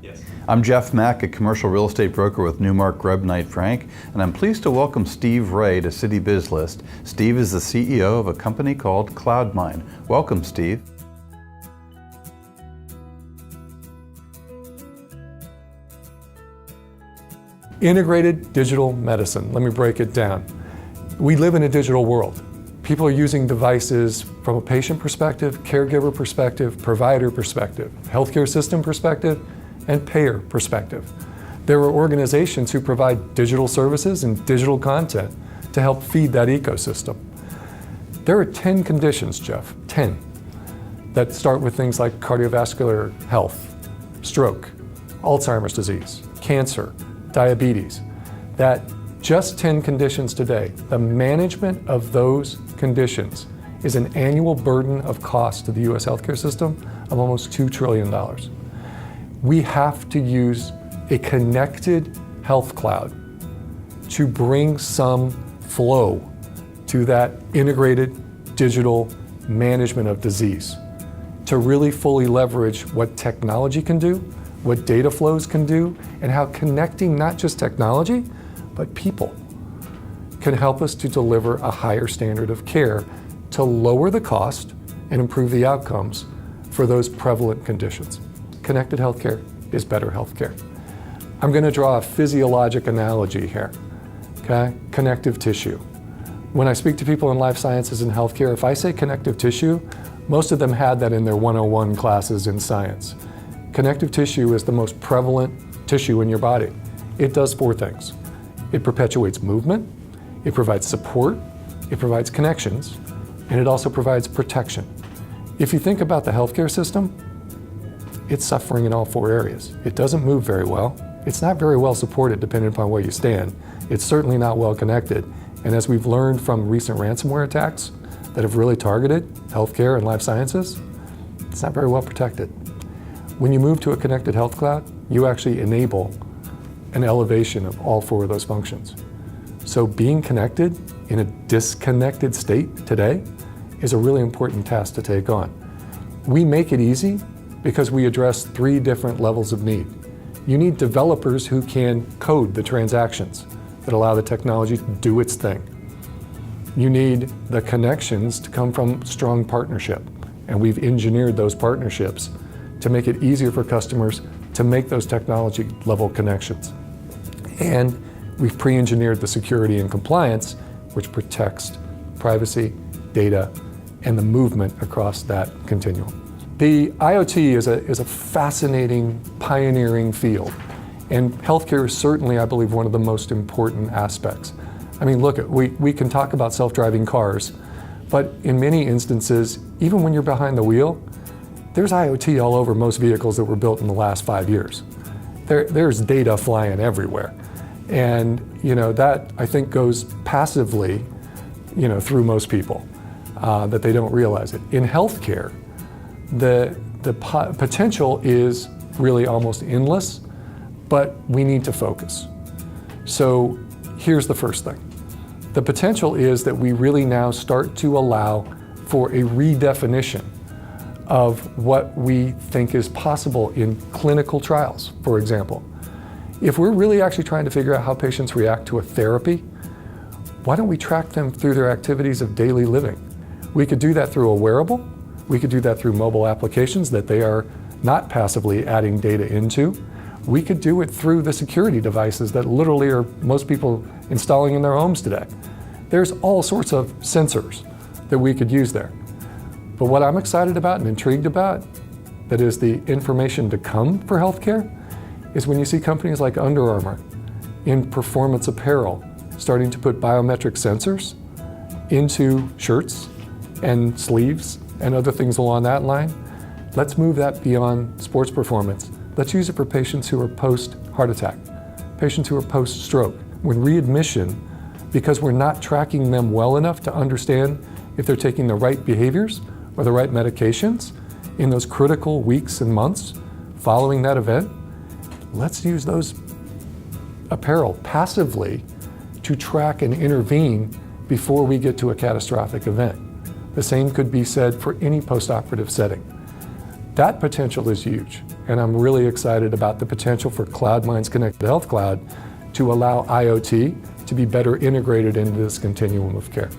Yes. I'm Jeff Mack, a commercial real estate broker with Newmark Grubb Knight Frank, and I'm pleased to welcome Steve Wray to Citybizlist. Steve is the CEO of a company called CloudMine. Welcome, Steve. Integrated digital medicine. Let me break it down. We live in a digital world. People are using devices from a patient perspective, caregiver perspective, provider perspective, healthcare system perspective, and payer perspective. There are organizations who provide digital services and digital content to help feed that ecosystem. There are 10 conditions, Jeff, 10, that start with things like cardiovascular health, stroke, Alzheimer's disease, cancer, diabetes, that just 10 conditions today, the management of those conditions is an annual burden of cost to the US healthcare system of almost $2 trillion. We have to use a connected health cloud to bring some flow to that integrated digital management of disease, to really fully leverage what technology can do, what data flows can do, and how connecting not just technology, but people can help us to deliver a higher standard of care to lower the cost and improve the outcomes for those prevalent conditions. Connected healthcare is better healthcare. I'm going to draw a physiologic analogy here, okay? Connective tissue. When I speak to people in life sciences and healthcare, if I say connective tissue, most of them had that in their 101 classes in science. Connective tissue is the most prevalent tissue in your body. It does 4 things. It perpetuates movement, it provides support, it provides connections, and it also provides protection. If you think about the healthcare system, it's suffering in all 4 areas. It doesn't move very well. It's not very well supported depending upon where you stand. It's certainly not well connected. And as we've learned from recent ransomware attacks that have really targeted healthcare and life sciences, it's not very well protected. When you move to a connected health cloud, you actually enable an elevation of all 4 of those functions. So being connected in a disconnected state today is a really important task to take on. We make it easy because we address 3 different levels of need. You need developers who can code the transactions that allow the technology to do its thing. You need the connections to come from strong partnership, and we've engineered those partnerships to make it easier for customers to make those technology level connections. And we've pre-engineered the security and compliance, which protects privacy, data, and the movement across that continuum. The IoT is a fascinating, pioneering field, and healthcare is certainly, I believe, one of the most important aspects. I mean, look, we can talk about self-driving cars, but in many instances, even when you're behind the wheel, there's IoT all over most vehicles that were built in the last 5 years. There's data flying everywhere. And that I think goes passively through most people, that they don't realize it. In healthcare, the potential is really almost endless, but we need to focus. So here's the first thing. The potential is that we really now start to allow for a redefinition of what we think is possible in clinical trials, for example. If we're really actually trying to figure out how patients react to a therapy, why don't we track them through their activities of daily living? We could do that through a wearable. We could do that through mobile applications that they are not passively adding data into. We could do it through the security devices that literally are most people installing in their homes today. There's all sorts of sensors that we could use there. But what I'm excited about and intrigued about, that is the information to come for healthcare, is when you see companies like Under Armour in performance apparel starting to put biometric sensors into shirts and sleeves and other things along that line. Let's move that beyond sports performance. Let's use it for patients who are post-heart attack, patients who are post-stroke. When readmission, because we're not tracking them well enough to understand if they're taking the right behaviors or the right medications in those critical weeks and months following that event, let's use those apparel passively to track and intervene before we get to a catastrophic event. The same could be said for any post-operative setting. That potential is huge, and I'm really excited about the potential for CloudMind's Connected Health Cloud to allow IoT to be better integrated into this continuum of care.